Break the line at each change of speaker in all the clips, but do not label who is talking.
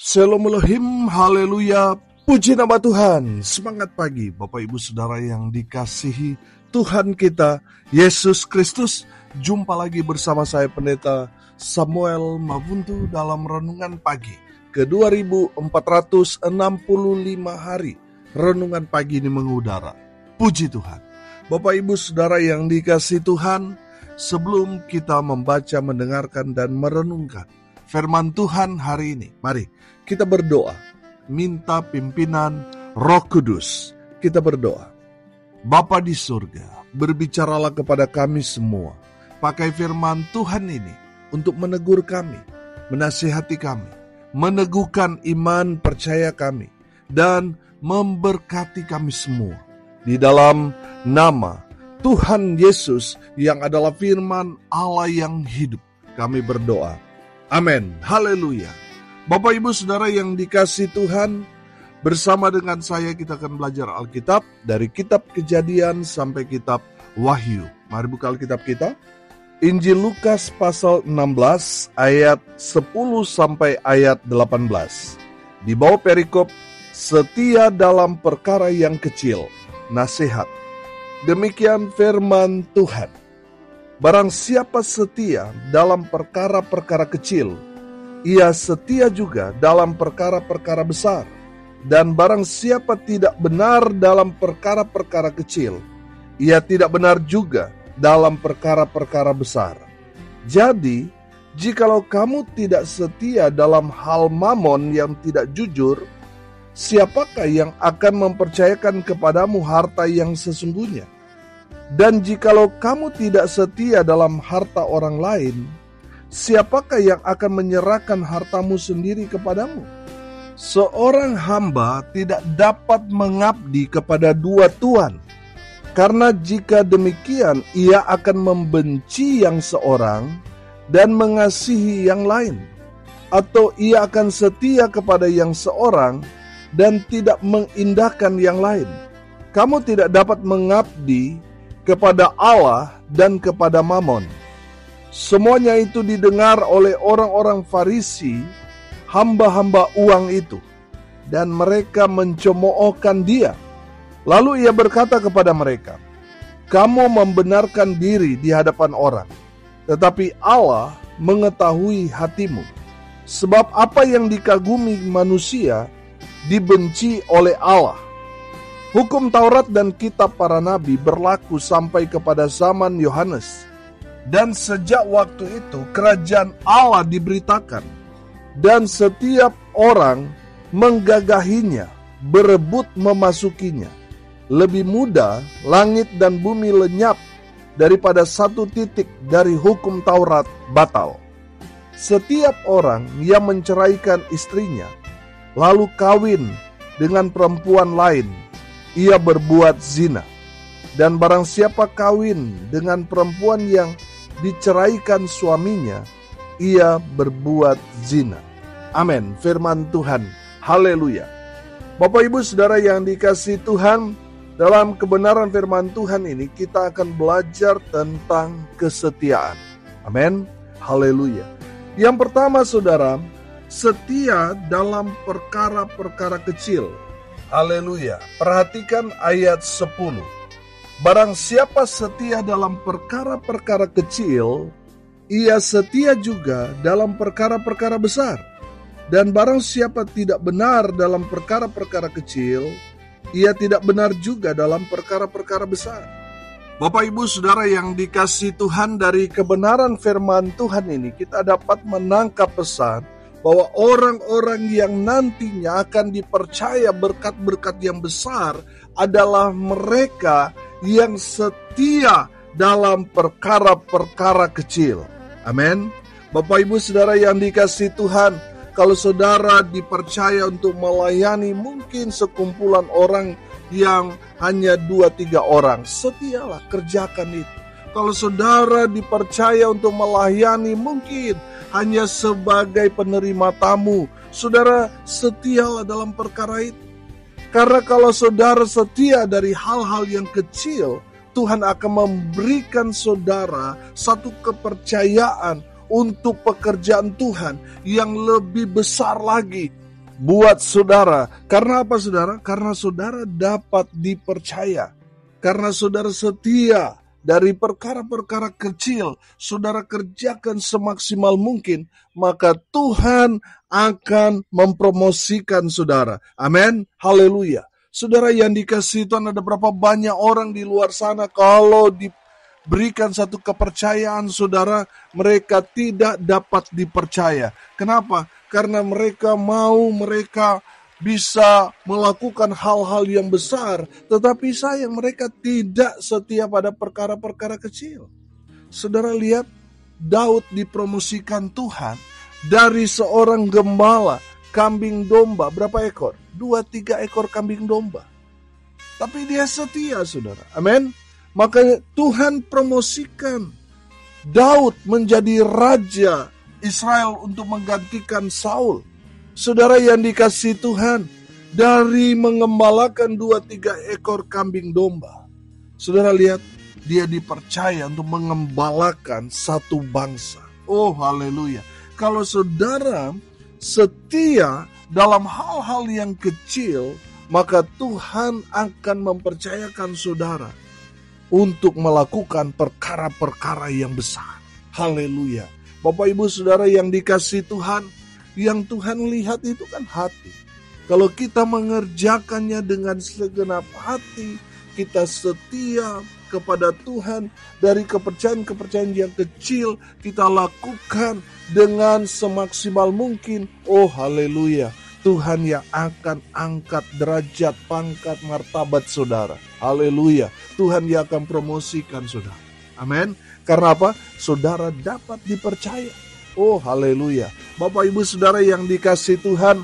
Shalom Elohim, haleluya, puji nama Tuhan. Semangat pagi Bapak Ibu Saudara yang dikasihi Tuhan kita Yesus Kristus. Jumpa lagi bersama saya Pendeta Samuel Mabuntu dalam Renungan Pagi ke 2465 hari. Renungan pagi ini mengudara. Puji Tuhan. Bapak Ibu Saudara yang dikasihi Tuhan, sebelum kita membaca, mendengarkan dan merenungkan firman Tuhan hari ini, mari kita berdoa, minta pimpinan Roh Kudus. Kita berdoa. Bapa di surga, berbicaralah kepada kami semua. Pakai firman Tuhan ini untuk menegur kami, menasihati kami, meneguhkan iman percaya kami, dan memberkati kami semua. Di dalam nama Tuhan Yesus yang adalah firman Allah yang hidup, kami berdoa. Amin. Haleluya. Bapak Ibu Saudara yang dikasihi Tuhan, bersama dengan saya kita akan belajar Alkitab dari kitab Kejadian sampai kitab Wahyu. Mari buka Alkitab kita. Injil Lukas pasal 16 ayat 10 sampai ayat 18. Di bawah perikop setia dalam perkara yang kecil, nasihat. Demikian firman Tuhan. Barang siapa setia dalam perkara-perkara kecil, ia setia juga dalam perkara-perkara besar. Dan barang siapa tidak benar dalam perkara-perkara kecil, ia tidak benar juga dalam perkara-perkara besar. Jadi, jikalau kamu tidak setia dalam hal mamon yang tidak jujur, siapakah yang akan mempercayakan kepadamu harta yang sesungguhnya? Dan jikalau kamu tidak setia dalam harta orang lain, siapakah yang akan menyerahkan hartamu sendiri kepadamu? Seorang hamba tidak dapat mengabdi kepada dua tuan, karena jika demikian ia akan membenci yang seorang dan mengasihi yang lain, atau ia akan setia kepada yang seorang dan tidak mengindahkan yang lain. Kamu tidak dapat mengabdi kepada Allah dan kepada Mamon. Semuanya itu didengar oleh orang-orang Farisi, hamba-hamba uang itu, dan mereka mencemoohkan dia. Lalu ia berkata kepada mereka, kamu membenarkan diri di hadapan orang, tetapi Allah mengetahui hatimu. Sebab apa yang dikagumi manusia dibenci oleh Allah. Hukum Taurat dan kitab para nabi berlaku sampai kepada zaman Yohanes. Dan sejak waktu itu kerajaan Allah diberitakan. Dan setiap orang menggagahinya, berebut memasukinya. Lebih mudah langit dan bumi lenyap daripada satu titik dari hukum Taurat batal. Setiap orang yang menceraikan istrinya, lalu kawin dengan perempuan lain, ia berbuat zina. Dan barang siapa kawin dengan perempuan yang diceraikan suaminya, ia berbuat zina. Amin. Firman Tuhan. Haleluya. Bapak Ibu Saudara yang dikasihi Tuhan, dalam kebenaran firman Tuhan ini kita akan belajar tentang kesetiaan. Amin. Haleluya. Yang pertama Saudara, setia dalam perkara-perkara kecil. Haleluya. Perhatikan ayat 10. Barang siapa setia dalam perkara-perkara kecil, ia setia juga dalam perkara-perkara besar. Dan barang siapa tidak benar dalam perkara-perkara kecil, ia tidak benar juga dalam perkara-perkara besar. Bapak Ibu Saudara yang dikasihi Tuhan, dari kebenaran firman Tuhan ini kita dapat menangkap pesan bahwa orang-orang yang nantinya akan dipercaya berkat-berkat yang besar adalah mereka yang setia dalam perkara-perkara kecil. Amin. Bapak Ibu Saudara yang dikasihi Tuhan, kalau saudara dipercaya untuk melayani mungkin sekumpulan orang yang hanya 2-3 orang, setialah kerjakan itu. Kalau saudara dipercaya untuk melayani mungkin hanya sebagai penerima tamu, saudara setialah dalam perkara itu. Karena kalau saudara setia dari hal-hal yang kecil, Tuhan akan memberikan saudara satu kepercayaan untuk pekerjaan Tuhan yang lebih besar lagi. buat saudara. Karena apa saudara? Karena saudara dapat dipercaya. Karena saudara setia dari perkara-perkara kecil, saudara kerjakan semaksimal mungkin, maka Tuhan akan mempromosikan saudara. Amin. Haleluya. Saudara yang dikasihi Tuhan, ada berapa banyak orang di luar sana kalau diberikan satu kepercayaan saudara, mereka tidak dapat dipercaya. Kenapa? Karena mereka bisa melakukan hal-hal yang besar, tetapi sayang mereka tidak setia pada perkara-perkara kecil. Saudara lihat, Daud dipromosikan Tuhan dari seorang gembala kambing domba. Berapa ekor? 2-3 ekor kambing domba. Tapi dia setia, saudara. Amin. Maka Tuhan promosikan Daud menjadi raja Israel untuk menggantikan Saul. Saudara yang dikasihi Tuhan, dari mengembalakan 2-3 ekor kambing domba, saudara lihat, dia dipercaya untuk mengembalakan satu bangsa. Oh haleluya. Kalau saudara setia dalam hal-hal yang kecil, maka Tuhan akan mempercayakan saudara untuk melakukan perkara-perkara yang besar. Haleluya. Bapak ibu saudara yang dikasihi Tuhan, yang Tuhan lihat itu kan hati. Kalau kita mengerjakannya dengan segenap hati, kita setia kepada Tuhan, dari kepercayaan-kepercayaan yang kecil, kita lakukan dengan semaksimal mungkin. Oh haleluya, Tuhan yang akan angkat derajat, pangkat, martabat saudara. Haleluya, Tuhan yang akan promosikan saudara. Amin. Karena apa? Saudara dapat dipercaya. Oh haleluya. Bapak ibu saudara yang dikasihi Tuhan,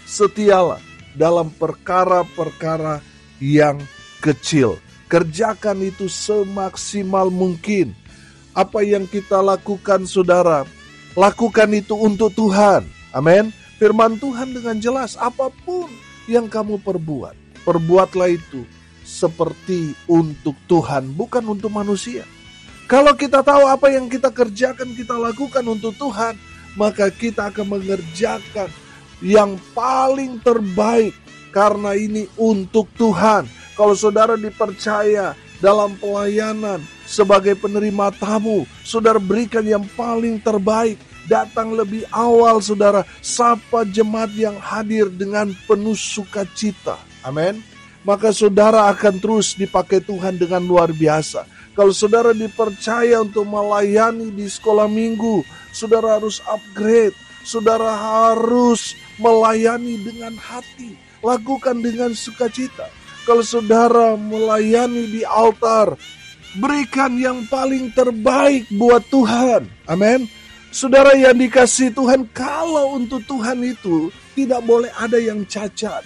setialah dalam perkara-perkara yang kecil. Kerjakan itu semaksimal mungkin. Apa yang kita lakukan saudara, lakukan itu untuk Tuhan. Amin. Firman Tuhan dengan jelas, apapun yang kamu perbuat, perbuatlah itu seperti untuk Tuhan, bukan untuk manusia. Kalau kita tahu apa yang kita kerjakan, kita lakukan untuk Tuhan, maka kita akan mengerjakan yang paling terbaik, karena ini untuk Tuhan. Kalau saudara dipercaya dalam pelayanan sebagai penerima tamu, saudara berikan yang paling terbaik. Datang lebih awal saudara, sapa jemaat yang hadir dengan penuh sukacita. Amin. Maka saudara akan terus dipakai Tuhan dengan luar biasa. Kalau saudara dipercaya untuk melayani di sekolah minggu, saudara harus upgrade. Saudara harus melayani dengan hati. Lakukan dengan sukacita. Kalau saudara melayani di altar, berikan yang paling terbaik buat Tuhan. Amin. Saudara yang dikasihi Tuhan, kalau untuk Tuhan itu tidak boleh ada yang cacat.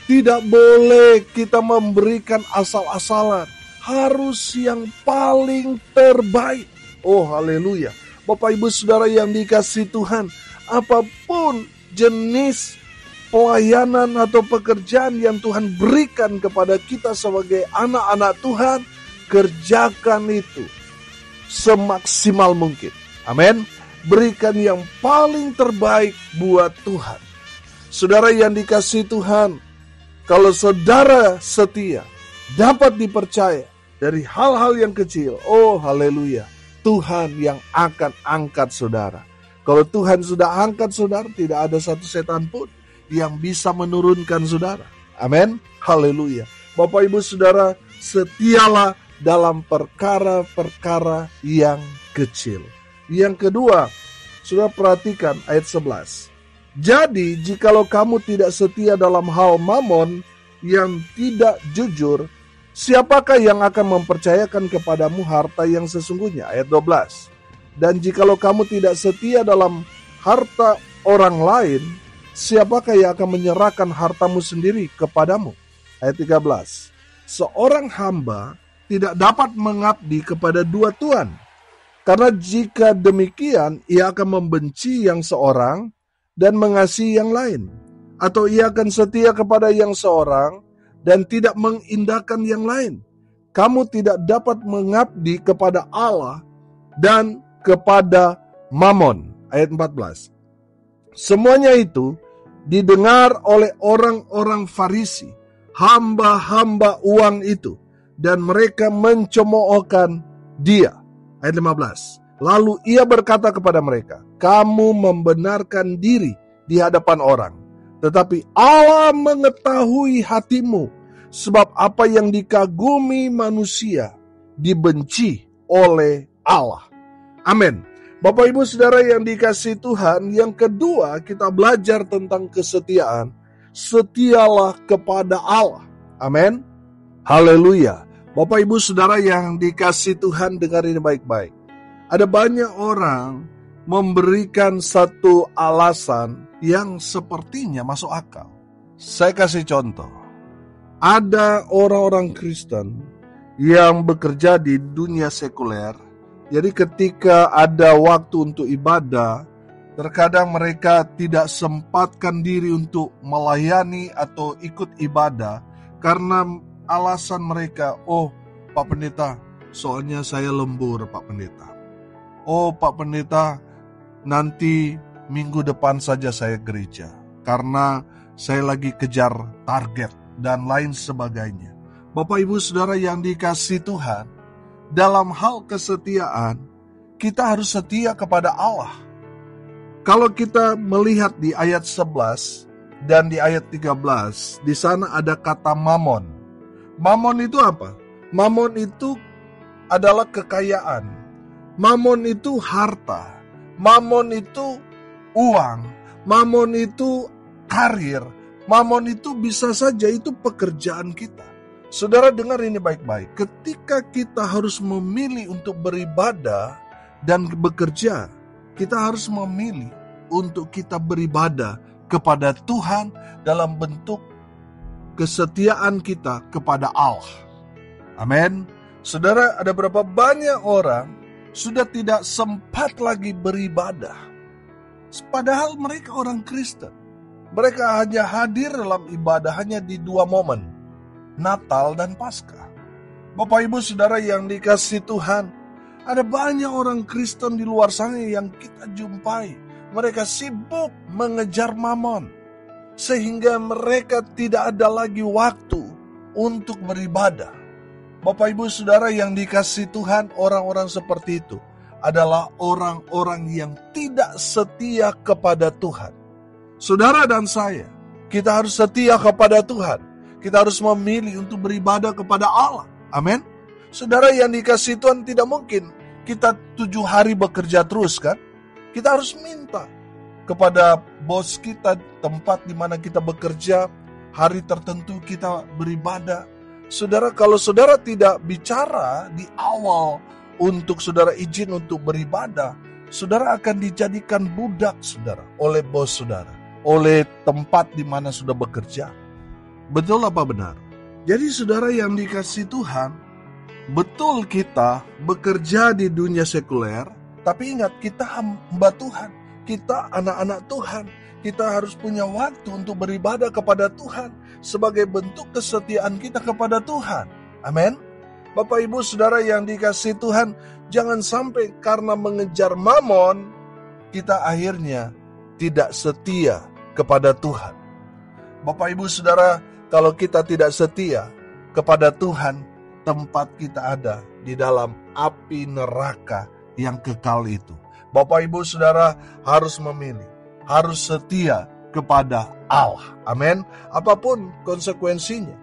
Tidak boleh kita memberikan asal-asalan. Harus yang paling terbaik. Oh haleluya. Bapak ibu saudara yang dikasihi Tuhan, apapun jenis pelayanan atau pekerjaan yang Tuhan berikan kepada kita sebagai anak-anak Tuhan, kerjakan itu semaksimal mungkin. Amin. Berikan yang paling terbaik buat Tuhan. Saudara yang dikasihi Tuhan, kalau saudara setia, dapat dipercaya dari hal-hal yang kecil, oh haleluya, Tuhan yang akan angkat saudara. Kalau Tuhan sudah angkat saudara, tidak ada satu setan pun yang bisa menurunkan saudara. Amin. Haleluya. Bapak ibu saudara, setialah dalam perkara-perkara yang kecil. Yang kedua, saudara perhatikan ayat 11. Jadi, jikalau kamu tidak setia dalam hal mamon yang tidak jujur, siapakah yang akan mempercayakan kepadamu harta yang sesungguhnya? Ayat 12. Dan jikalau kamu tidak setia dalam harta orang lain, siapakah yang akan menyerahkan hartamu sendiri kepadamu? Ayat 13. Seorang hamba tidak dapat mengabdi kepada dua tuan. Karena jika demikian, ia akan membenci yang seorang dan mengasihi yang lain. Atau ia akan setia kepada yang seorang dan tidak mengindahkan yang lain. Kamu tidak dapat mengabdi kepada Allah dan kepada Mamon. Ayat 14. Semuanya itu didengar oleh orang-orang Farisi, hamba-hamba uang itu, dan mereka mencemoohkan dia. Ayat 15. Lalu ia berkata kepada mereka, kamu membenarkan diri di hadapan orang, tetapi Allah mengetahui hatimu, sebab apa yang dikagumi manusia dibenci oleh Allah. Amin. Bapak Ibu Saudara yang dikasihi Tuhan, yang kedua kita belajar tentang kesetiaan. Setialah kepada Allah. Amin. Haleluya. Bapak Ibu Saudara yang dikasihi Tuhan, dengar ini baik-baik. Ada banyak orang memberikan satu alasan yang sepertinya masuk akal. Saya kasih contoh. Ada orang-orang Kristen yang bekerja di dunia sekuler. Jadi ketika ada waktu untuk ibadah, terkadang mereka tidak sempatkan diri untuk melayani atau ikut ibadah karena alasan mereka, oh Pak Pendeta, soalnya saya lembur Pak Pendeta. Oh Pak Pendeta, nanti minggu depan saja saya gereja karena saya lagi kejar target dan lain sebagainya. Bapak Ibu Saudara yang dikasihi Tuhan, dalam hal kesetiaan, kita harus setia kepada Allah. Kalau kita melihat di ayat 11 dan di ayat 13, di sana ada kata mamon. Mamon itu apa? Mamon itu adalah kekayaan. Mamon itu harta. Mamon itu uang. Mamon itu karir. Mamon itu bisa saja itu pekerjaan kita. Saudara dengar ini baik-baik. Ketika kita harus memilih untuk beribadah dan bekerja, kita harus memilih untuk kita beribadah kepada Tuhan dalam bentuk kesetiaan kita kepada Allah. Amin. Saudara, ada berapa banyak orang sudah tidak sempat lagi beribadah. Padahal mereka orang Kristen. Mereka hanya hadir dalam ibadah hanya di 2 momen, Natal dan Paskah. Bapak Ibu Saudara yang dikasihi Tuhan, ada banyak orang Kristen di luar sana yang kita jumpai. Mereka sibuk mengejar mamon, sehingga mereka tidak ada lagi waktu untuk beribadah. Bapak Ibu Saudara yang dikasihi Tuhan, orang-orang seperti itu adalah orang-orang yang tidak setia kepada Tuhan. Saudara dan saya, kita harus setia kepada Tuhan. Kita harus memilih untuk beribadah kepada Allah. Amin. Saudara yang dikasihi Tuhan, tidak mungkin kita 7 hari bekerja terus kan? Kita harus minta kepada bos kita, tempat di mana kita bekerja, hari tertentu kita beribadah. Saudara, kalau saudara tidak bicara di awal untuk saudara izin untuk beribadah, saudara akan dijadikan budak saudara oleh bos saudara, oleh tempat di mana sudah bekerja. Betul apa benar? Jadi saudara yang dikasihi Tuhan, betul kita bekerja di dunia sekuler, tapi ingat kita hamba Tuhan, kita anak-anak Tuhan. Kita harus punya waktu untuk beribadah kepada Tuhan sebagai bentuk kesetiaan kita kepada Tuhan. Amin. Bapak Ibu Saudara yang dikasihi Tuhan, jangan sampai karena mengejar mamon, kita akhirnya tidak setia kepada Tuhan. Bapak Ibu Saudara, kalau kita tidak setia kepada Tuhan, tempat kita ada di dalam api neraka yang kekal itu. Bapak Ibu Saudara harus memilih, harus setia kepada Allah. Amin. Apapun konsekuensinya,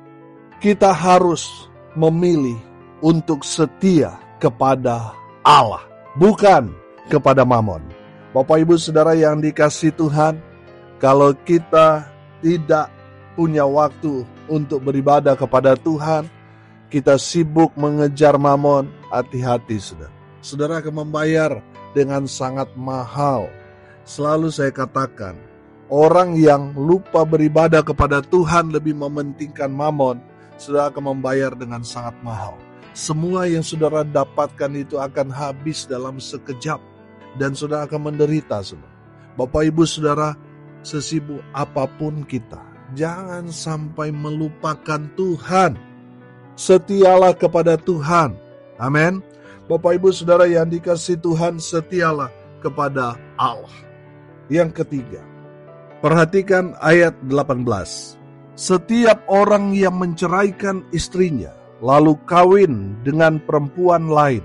kita harus memilih untuk setia kepada Allah, bukan kepada mamon. Bapak Ibu Saudara yang dikasihi Tuhan, kalau kita tidak punya waktu untuk beribadah kepada Tuhan, kita sibuk mengejar mamon, hati-hati saudara. Saudara akan membayar dengan sangat mahal. Selalu saya katakan, orang yang lupa beribadah kepada Tuhan lebih mementingkan mamon, saudara akan membayar dengan sangat mahal. Semua yang saudara dapatkan itu akan habis dalam sekejap, dan saudara akan menderita. Saudara. Bapak Ibu Saudara, sesibuk apapun kita, jangan sampai melupakan Tuhan. Setialah kepada Tuhan. Amin. Bapak Ibu Saudara yang dikasihi Tuhan, setialah kepada Allah. Yang ketiga, Perhatikan ayat 18. Setiap orang yang menceraikan istrinya, lalu kawin dengan perempuan lain,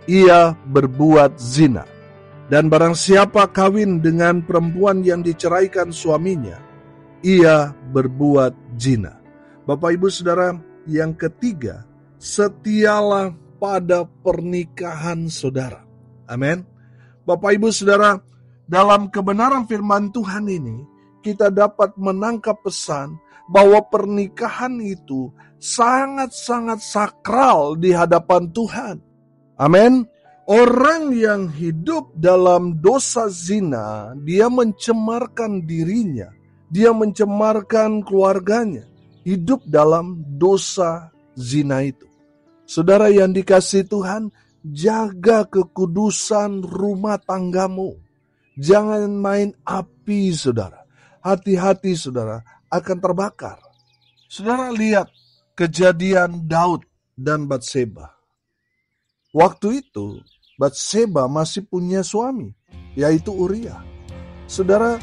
ia berbuat zina. Dan barang siapa kawin dengan perempuan yang diceraikan suaminya, ia berbuat zina. Bapak Ibu Saudara, yang ketiga, setialah pada pernikahan saudara. Amin. Bapak Ibu Saudara, dalam kebenaran firman Tuhan ini, kita dapat menangkap pesan bahwa pernikahan itu sangat-sangat sakral di hadapan Tuhan. Amin. Orang yang hidup dalam dosa zina, dia mencemarkan dirinya, dia mencemarkan keluarganya, hidup dalam dosa zina itu. Saudara yang dikasihi Tuhan, jaga kekudusan rumah tanggamu. Jangan main api, saudara. Hati-hati, saudara, akan terbakar. Saudara lihat kejadian Daud dan Batseba. Waktu itu, Batseba masih punya suami, yaitu Uria. Saudara,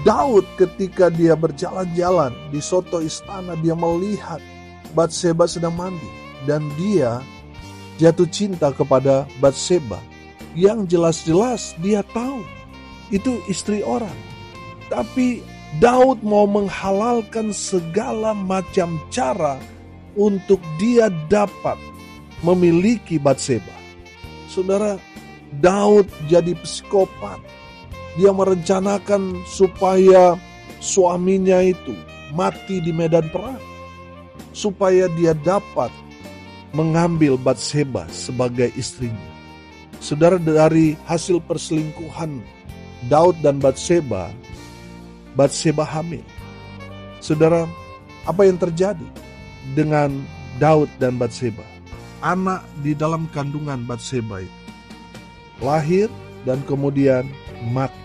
Daud ketika dia berjalan-jalan di soto istana, dia melihat Batseba sedang mandi. Dan dia jatuh cinta kepada Batseba. Yang jelas-jelas dia tahu itu istri orang. Tapi Daud mau menghalalkan segala macam cara untuk dia dapat memiliki Batseba. Saudara, Daud jadi psikopat. Dia merencanakan supaya suaminya itu mati di medan perang, supaya dia dapat mengambil Batseba sebagai istrinya. Saudara, dari hasil perselingkuhan Daud dan Batseba, Batseba hamil. Saudara, apa yang terjadi dengan Daud dan Batseba? Anak di dalam kandungan Batseba itu lahir dan kemudian mati.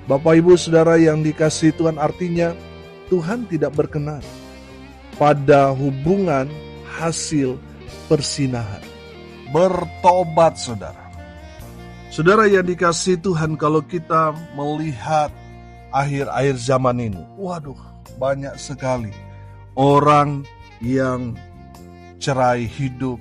Bapak Ibu Saudara yang dikasihi Tuhan, artinya Tuhan tidak berkenan pada hubungan hasil persinahan. Bertobat, saudara. Saudara yang dikasihi Tuhan, kalau kita melihat akhir-akhir zaman ini, waduh, banyak sekali orang yang cerai hidup,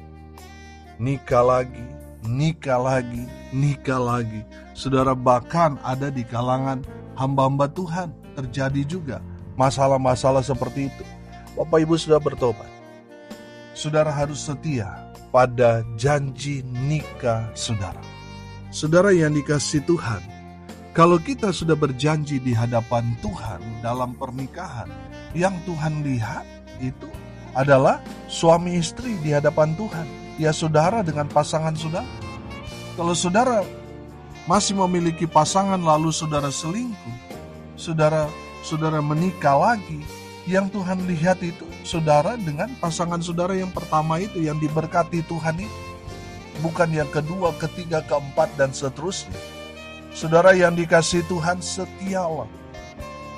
nikah lagi, nikah lagi, nikah lagi. Saudara, bahkan ada di kalangan hamba-hamba Tuhan terjadi juga masalah-masalah seperti itu. Bapak Ibu sudah bertobat. Saudara harus setia pada janji nikah saudara. Saudara yang dikasihi Tuhan, kalau kita sudah berjanji di hadapan Tuhan dalam pernikahan, yang Tuhan lihat itu adalah suami istri di hadapan Tuhan. Ya saudara dengan pasangan saudara. Kalau saudara masih memiliki pasangan lalu saudara selingkuh, saudara menikah lagi, yang Tuhan lihat itu saudara dengan pasangan saudara yang pertama itu, yang diberkati Tuhan itu. Bukan yang kedua, ketiga, keempat, dan seterusnya. Saudara yang dikasihi Tuhan, setialah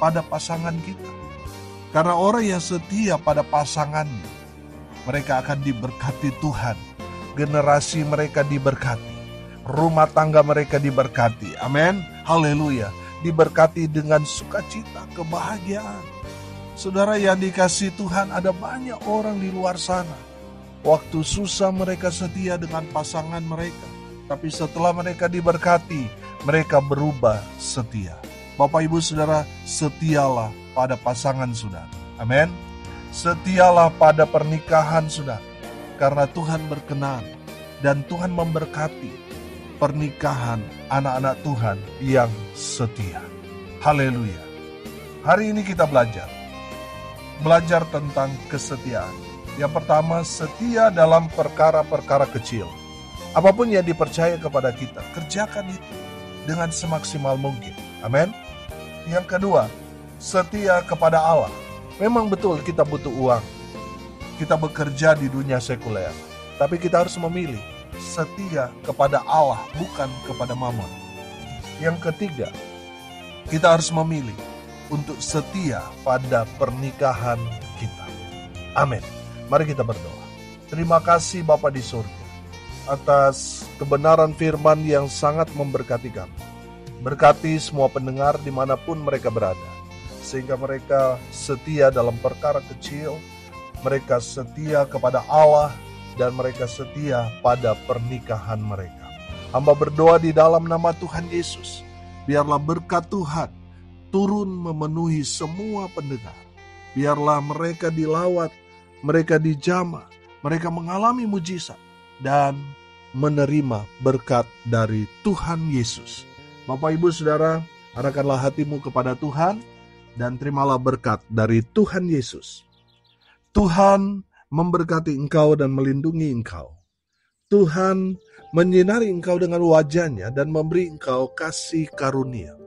pada pasangan kita. Karena orang yang setia pada pasangannya, mereka akan diberkati Tuhan. Generasi mereka diberkati. Rumah tangga mereka diberkati. Amin. Haleluya. Diberkati dengan sukacita, kebahagiaan. Saudara yang dikasihi Tuhan, ada banyak orang di luar sana. Waktu susah mereka setia dengan pasangan mereka. Tapi setelah mereka diberkati, mereka berubah setia. Bapak Ibu Saudara, setialah pada pasangan saudara. Amin. Setialah pada pernikahan saudara. Karena Tuhan berkenan dan Tuhan memberkati pernikahan anak-anak Tuhan yang setia. Haleluya. Hari ini kita belajar tentang kesetiaan. Yang pertama, setia dalam perkara-perkara kecil. Apapun yang dipercaya kepada kita, kerjakan itu dengan semaksimal mungkin. Amin. Yang kedua, setia kepada Allah. Memang betul kita butuh uang. Kita bekerja di dunia sekuler. Tapi kita harus memilih setia kepada Allah, bukan kepada mamon. Yang ketiga, kita harus memilih untuk setia pada pernikahan kita. Amin. Mari kita berdoa. Terima kasih Bapa di surga atas kebenaran firman yang sangat memberkati kami. Berkati semua pendengar dimanapun mereka berada. sehingga mereka setia dalam perkara kecil, mereka setia kepada Allah, dan mereka setia pada pernikahan mereka. Hamba berdoa di dalam nama Tuhan Yesus, biarlah berkat Tuhan turun memenuhi semua pendengar. Biarlah mereka dilawat, mereka dijamah, mereka mengalami mujizat, dan menerima berkat dari Tuhan Yesus. Bapak, Ibu, Saudara, arahkanlah hatimu kepada Tuhan dan terimalah berkat dari Tuhan Yesus. Tuhan memberkati engkau dan melindungi engkau. Tuhan menyinari engkau dengan wajah-Nya dan memberi engkau kasih karunia.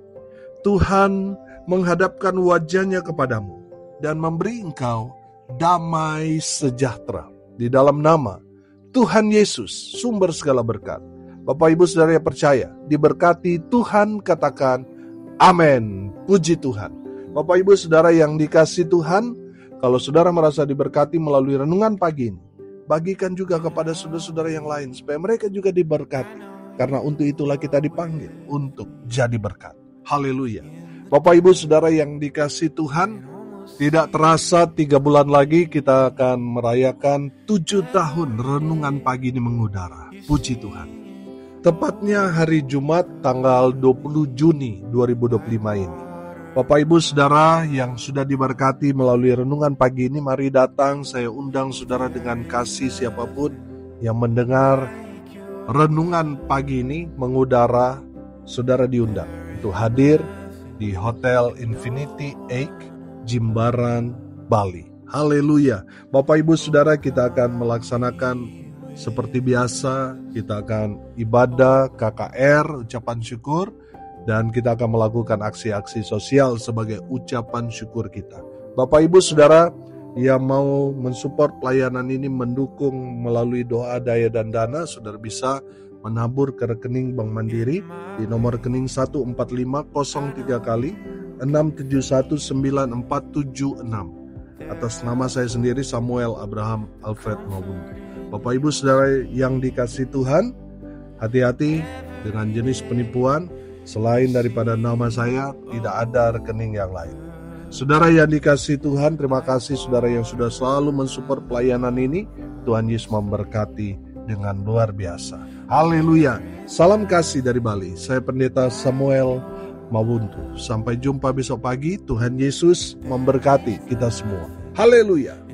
Tuhan menghadapkan wajah-Nya kepadamu dan memberi engkau damai sejahtera. Di dalam nama Tuhan Yesus, sumber segala berkat. Bapak, Ibu, Saudara yang percaya, diberkati Tuhan, katakan amin. Puji Tuhan. Bapak, Ibu, Saudara yang dikasihi Tuhan, kalau saudara merasa diberkati melalui renungan pagi ini, bagikan juga kepada saudara-saudara yang lain, supaya mereka juga diberkati. Karena untuk itulah kita dipanggil untuk jadi berkat. Haleluya. Bapak, Ibu, Saudara yang dikasihi Tuhan, tidak terasa 3 bulan lagi kita akan merayakan 7 tahun renungan pagi ini mengudara. Puji Tuhan. Tepatnya hari Jumat tanggal 20 Juni 2025 ini. Bapak, Ibu, Saudara yang sudah diberkati melalui renungan pagi ini, mari datang, saya undang saudara dengan kasih siapapun yang mendengar renungan pagi ini mengudara, saudara diundang untuk hadir di Hotel Infinity Ake, Jimbaran, Bali. Haleluya. Bapak, Ibu, Saudara, kita akan melaksanakan seperti biasa. Kita akan ibadah KKR, ucapan syukur, dan kita akan melakukan aksi-aksi sosial sebagai ucapan syukur kita. Bapak, Ibu, Saudara yang mau mensupport pelayanan ini, mendukung melalui doa, daya, dan dana, saudara bisa menabur ke rekening Bank Mandiri di nomor rekening 14503 kali 671947 atas nama saya sendiri, Samuel Abraham Alfred Mawuntu. Bapak, Ibu, Saudara yang dikasihi Tuhan, hati-hati dengan jenis penipuan. Selain daripada nama saya, tidak ada rekening yang lain. Saudara yang dikasihi Tuhan, terima kasih saudara yang sudah selalu mensupport pelayanan ini. Tuhan Yesus memberkati dengan luar biasa. Haleluya. Salam kasih dari Bali. Saya Pendeta Samuel Mawuntu. Sampai jumpa besok pagi. Tuhan Yesus memberkati kita semua. Haleluya.